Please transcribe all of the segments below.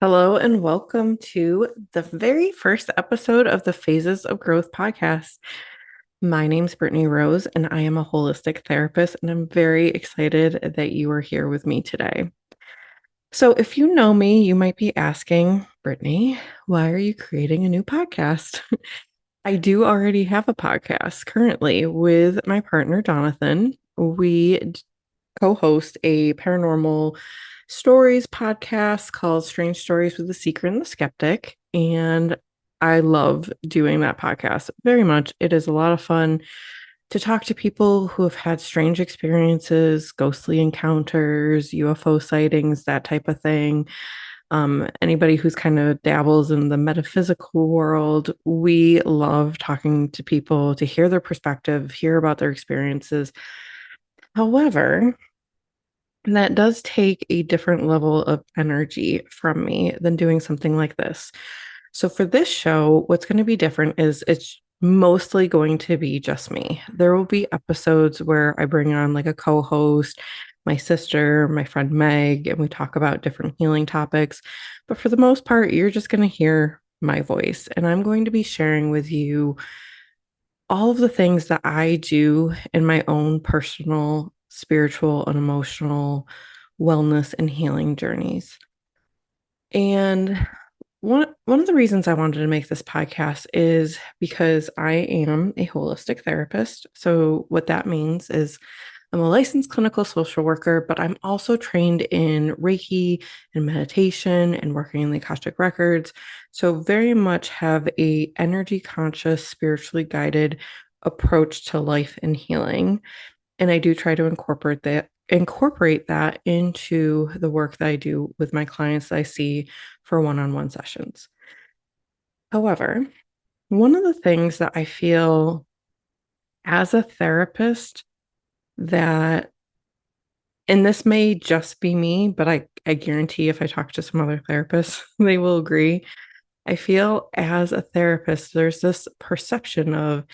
Hello and welcome to the very first episode of the Phases of Growth podcast. My name's Brittany Rose, and I am a holistic therapist, and I'm very excited that you are here with me today. So, if you know me, you might be asking, Brittany, why are you creating a new podcast? I do already have a podcast currently with my partner, Jonathan. We co-host a paranormal stories podcast called Strange Stories with the Seeker and the Skeptic. And I love doing that podcast very much. It is a lot of fun to talk to people who have had strange experiences, ghostly encounters, UFO sightings, that type of thing. Anybody who's kind of dabbles in the metaphysical world, we love talking to people to hear their perspective, hear about their experiences. However, that does take a different level of energy from me than doing something like this. So for this show, what's going to be different is it's mostly going to be just me. There will be episodes where I bring on like a co-host, my sister, my friend Meg, and we talk about different healing topics. But for the most part, you're just going to hear my voice, and I'm going to be sharing with you all of the things that I do in my own personal, spiritual, and emotional wellness and healing journeys. And one of the reasons I wanted to make this podcast is because I am a holistic therapist. So what that means is I'm a licensed clinical social worker, but I'm also trained in Reiki and meditation and working in the Akashic records. So very much have a energy conscious, spiritually guided approach to life and healing. And I do try to incorporate that into the work that I do with my clients that I see for one-on-one sessions. However, one of the things that I feel as a therapist that, and this may just be me, but I guarantee if I talk to some other therapists, they will agree. I feel as a therapist, there's this perception of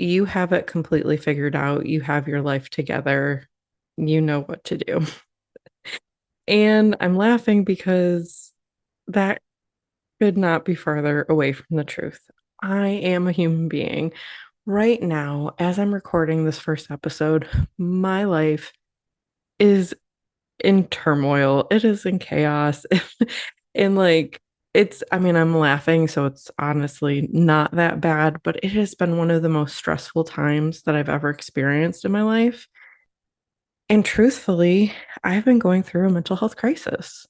you have it completely figured out, you have your life together, you know what to do. And I'm laughing because that could not be further away from the truth. I am a human being. Right now, as I'm recording this first episode, my life is in turmoil. It is in chaos. And like, I mean, I'm laughing, so it's honestly not that bad, but it has been one of the most stressful times that I've ever experienced in my life. And truthfully, I've been going through a mental health crisis.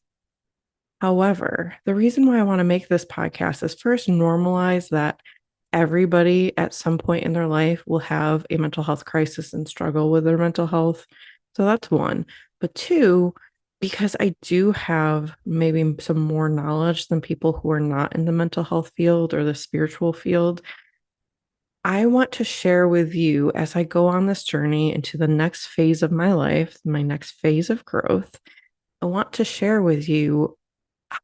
However, the reason why I want to make this podcast is first normalize that everybody at some point in their life will have a mental health crisis and struggle with their mental health. So that's one. But two, because I do have maybe some more knowledge than people who are not in the mental health field or the spiritual field, I want to share with you as I go on this journey into the next phase of my life, my next phase of growth. I want to share with you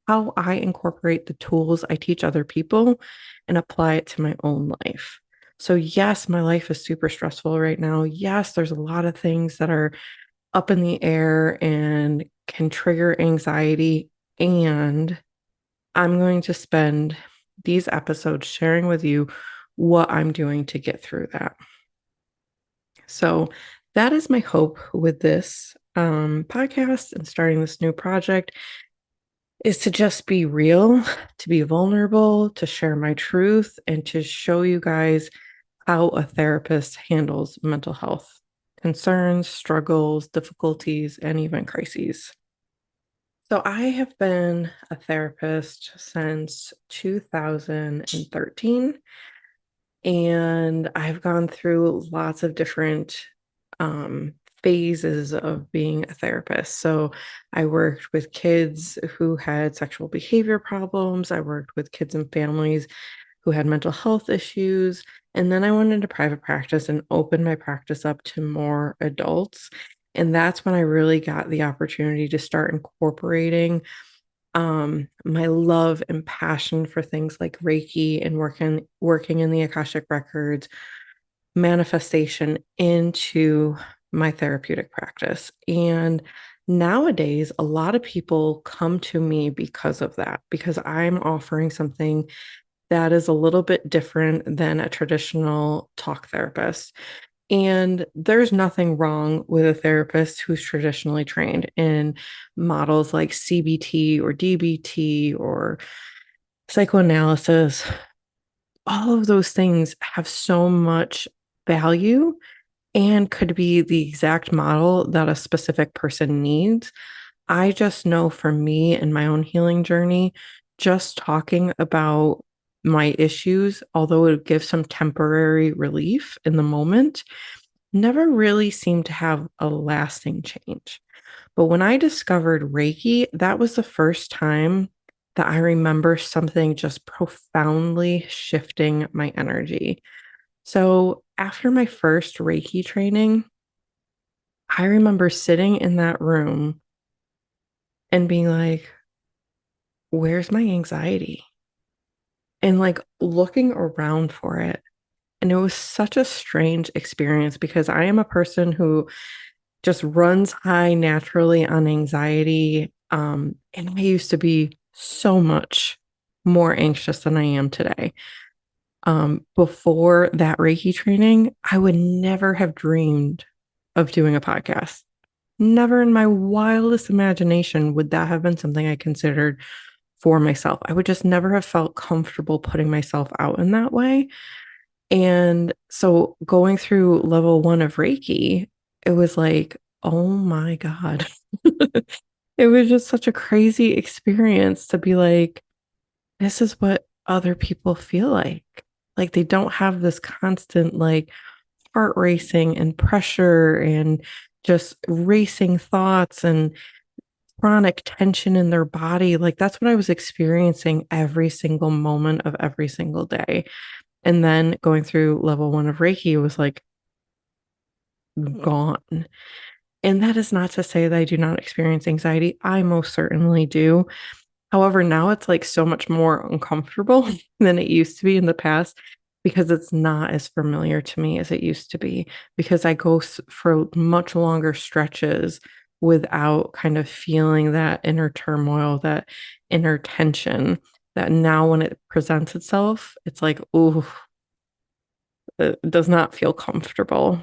how I incorporate the tools I teach other people and apply it to my own life. So, yes, my life is super stressful right now. Yes, there's a lot of things that are up in the air and can trigger anxiety. And I'm going to spend these episodes sharing with you what I'm doing to get through that. So, that is my hope with this podcast and starting this new project is to just be real, to be vulnerable, to share my truth, and to show you guys how a therapist handles mental health concerns, struggles, difficulties, and even crises. So, I have been a therapist since 2013, and I've gone through lots of different um, phases of being a therapist. So I worked with kids who had sexual behavior problems. I worked with kids and families who had mental health issues. And then I went into private practice and opened my practice up to more adults. And that's when I really got the opportunity to start incorporating my love and passion for things like Reiki and working in the Akashic records, manifestation into my therapeutic practice. And Nowadays, a lot of people come to me because of that, because I'm offering something that is a little bit different than a traditional talk therapist. And there's nothing wrong with a therapist who's traditionally trained in models like CBT or DBT or psychoanalysis. All of those things have so much value and could be the exact model that a specific person needs. I just know for me and my own healing journey, just talking about my issues, although it gives some temporary relief in the moment, never really seemed to have a lasting change. But when I discovered Reiki, that was the first time that I remember something just profoundly shifting my energy. So after my first Reiki training, I remember sitting in that room and being like, where's my anxiety? And like looking around for it. And it was such a strange experience because I am a person who just runs high naturally on anxiety. And I used to be so much more anxious than I am today. Before that Reiki training, I would never have dreamed of doing a podcast. Never in my wildest imagination would that have been something I considered for myself. I would just never have felt comfortable putting myself out in that way. And so going through level 1 of Reiki, it was like, oh my God. It was just such a crazy experience to be like, this is what other people feel like. Like they don't have this constant like heart racing and pressure and just racing thoughts and chronic tension in their body. Like that's what I was experiencing every single moment of every single day. And then going through level 1 of Reiki was like gone. And that is not to say that I do not experience anxiety. I most certainly do. However, now it's like so much more uncomfortable than it used to be in the past because it's not as familiar to me as it used to be. Because I go for much longer stretches without kind of feeling that inner turmoil, that inner tension. That now, when it presents itself, it's like, oh, it does not feel comfortable.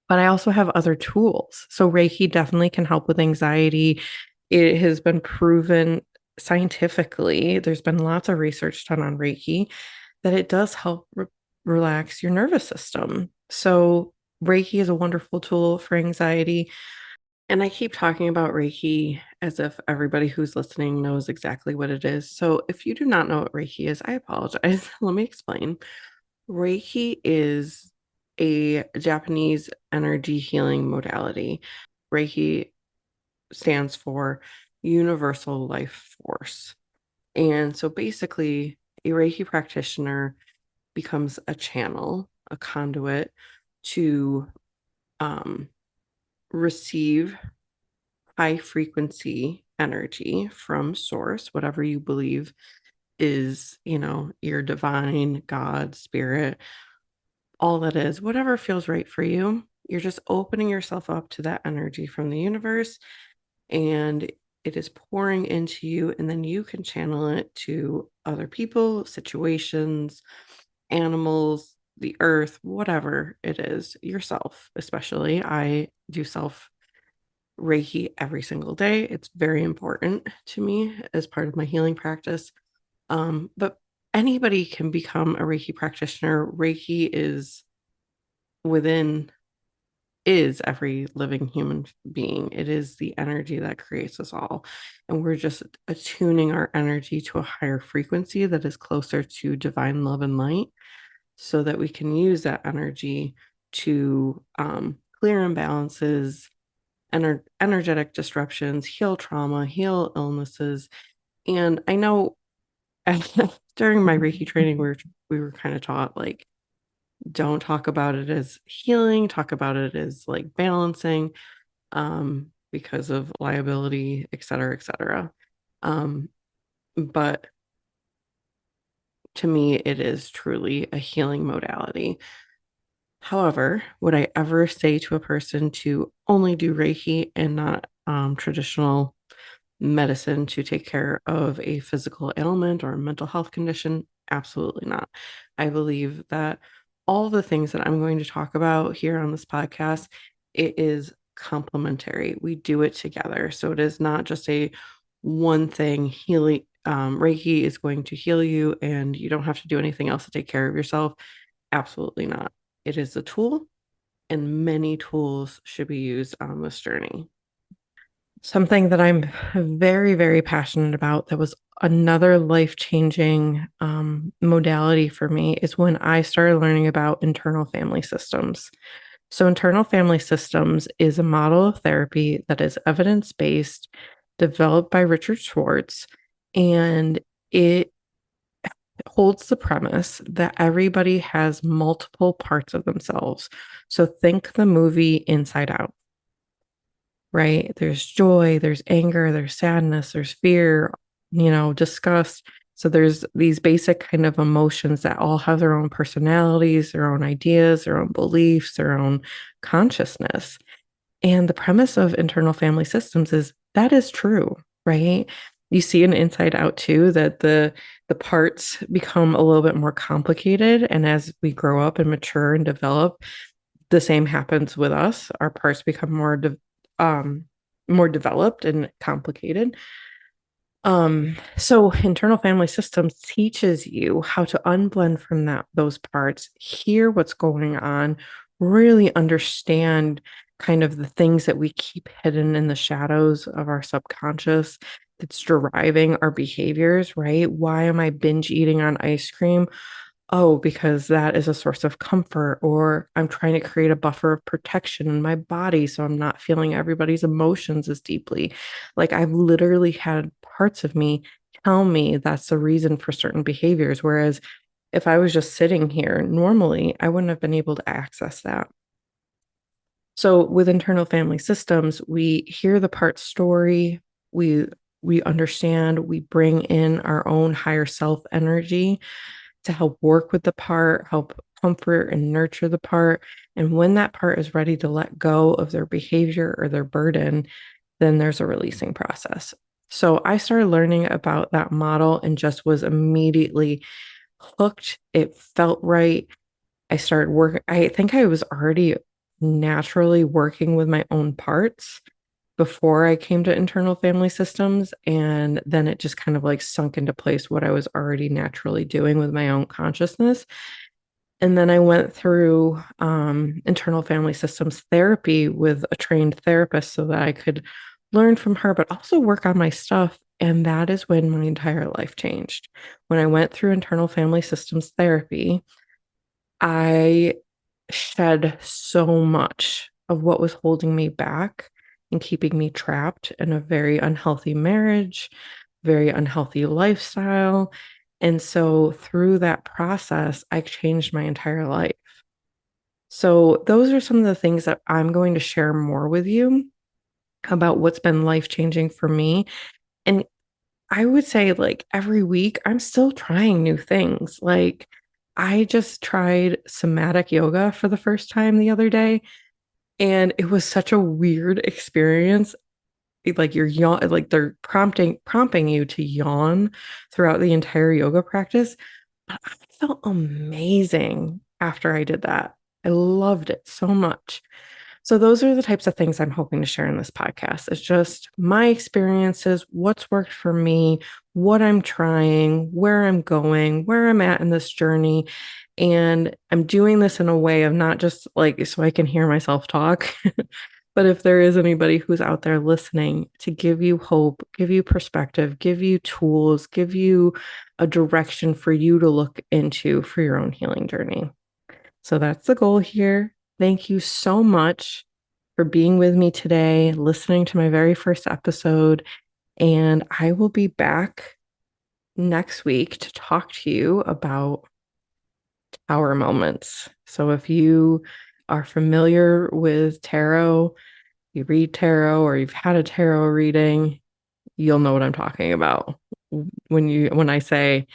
But I also have other tools. So Reiki definitely can help with anxiety. It has been proven scientifically, there's been lots of research done on Reiki that it does help relax your nervous system. So Reiki is a wonderful tool for anxiety. And I keep talking about Reiki as if everybody who's listening knows exactly what it is. So if you do not know what Reiki is, I apologize. Let me explain. Reiki is a Japanese energy healing modality. Reiki stands for Universal Life Force. And so basically, a Reiki practitioner becomes a channel, a conduit to receive high frequency energy from source, whatever you believe is, your divine God, spirit, all that is, whatever feels right for you. You're just opening yourself up to that energy from the universe and it is pouring into you. And then you can channel it to other people, situations, animals, the earth, whatever it is, yourself, especially. I do self Reiki every single day. It's very important to me as part of my healing practice. But anybody can become a Reiki practitioner. Reiki within is every living human being. It is the energy that creates us all. And we're just attuning our energy to a higher frequency that is closer to divine love and light so that we can use that energy to clear imbalances, energetic disruptions, heal trauma, heal illnesses. And I know during my Reiki training, we were kind of taught like, don't talk about it as healing, talk about it as like balancing, because of liability, et cetera, et cetera. But to me, it is truly a healing modality. However, would I ever say to a person to only do Reiki and not traditional medicine to take care of a physical ailment or a mental health condition. Absolutely not. I believe that all the things that I'm going to talk about here on this podcast, it is complementary. We do it together. So it is not just a one thing healing. Reiki is going to heal you and you don't have to do anything else to take care of yourself. Absolutely not. It is a tool, and many tools should be used on this journey. Something that I'm very, very passionate about that was another life-changing modality for me is when I started learning about internal family systems. So, internal family systems is a model of therapy that is evidence-based, developed by Richard Schwartz, and it holds the premise that everybody has multiple parts of themselves. So, think the movie Inside Out, right? There's joy, there's anger, there's sadness, there's fear, disgust. So there's these basic kind of emotions that all have their own personalities, their own ideas, their own beliefs, their own consciousness. And the premise of internal family systems is that is true, right? You see in Inside Out too that the parts become a little bit more complicated, and as we grow up and mature and develop, the same happens with us. Our parts become more developed and complicated. So internal family systems teaches you how to unblend from those parts, hear what's going on, really understand kind of the things that we keep hidden in the shadows of our subconscious that's driving our behaviors, right? Why am I binge eating on ice cream? Oh, because that is a source of comfort, or I'm trying to create a buffer of protection in my body so I'm not feeling everybody's emotions as deeply. Like I've literally had parts of me tell me that's the reason for certain behaviors. Whereas if I was just sitting here normally, I wouldn't have been able to access that. So with internal family systems, we hear the part story, we we understand, we bring in our own higher self energy to help work with the part, help comfort and nurture the part. And when that part is ready to let go of their behavior or their burden, then there's a releasing process. So I started learning about that model and just was immediately hooked. It felt right. I started working. I think I was already naturally working with my own parts before I came to internal family systems. And then it just kind of like sunk into place what I was already naturally doing with my own consciousness. And then I went through internal family systems therapy with a trained therapist so that I could learn from her, but also work on my stuff. And that is when my entire life changed. When I went through internal family systems therapy, I shed so much of what was holding me back and keeping me trapped in a very unhealthy marriage, very unhealthy lifestyle. And so through that process, I changed my entire life. So those are some of the things that I'm going to share more with you about what's been life changing for me. And I would say, like, every week, I'm still trying new things. Like, I just tried somatic yoga for the first time the other day, and it was such a weird experience. Like you're yawn, like they're prompting you to yawn throughout the entire yoga practice. But I felt amazing after I did that. I loved it so much. So those are the types of things I'm hoping to share in this podcast. It's just my experiences, what's worked for me, what I'm trying, where I'm going, where I'm at in this journey. And I'm doing this in a way of not just like so I can hear myself talk, but if there is anybody who's out there listening, to give you hope, give you perspective, give you tools, give you a direction for you to look into for your own healing journey. So that's the goal here. Thank you so much for being with me today, listening to my very first episode. And I will be back next week to talk to you about tower moments. So if you are familiar with tarot, you read tarot, or you've had a tarot reading, you'll know what I'm talking about when I say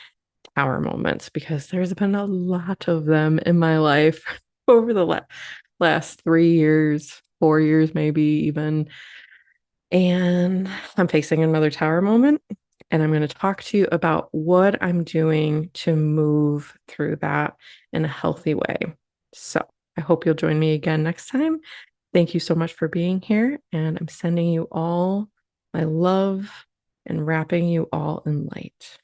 tower moments, because there's been a lot of them in my life over the last 3 years, 4 years, maybe even. And I'm facing another tower moment. And I'm going to talk to you about what I'm doing to move through that in a healthy way. So I hope you'll join me again next time. Thank you so much for being here. And I'm sending you all my love and wrapping you all in light.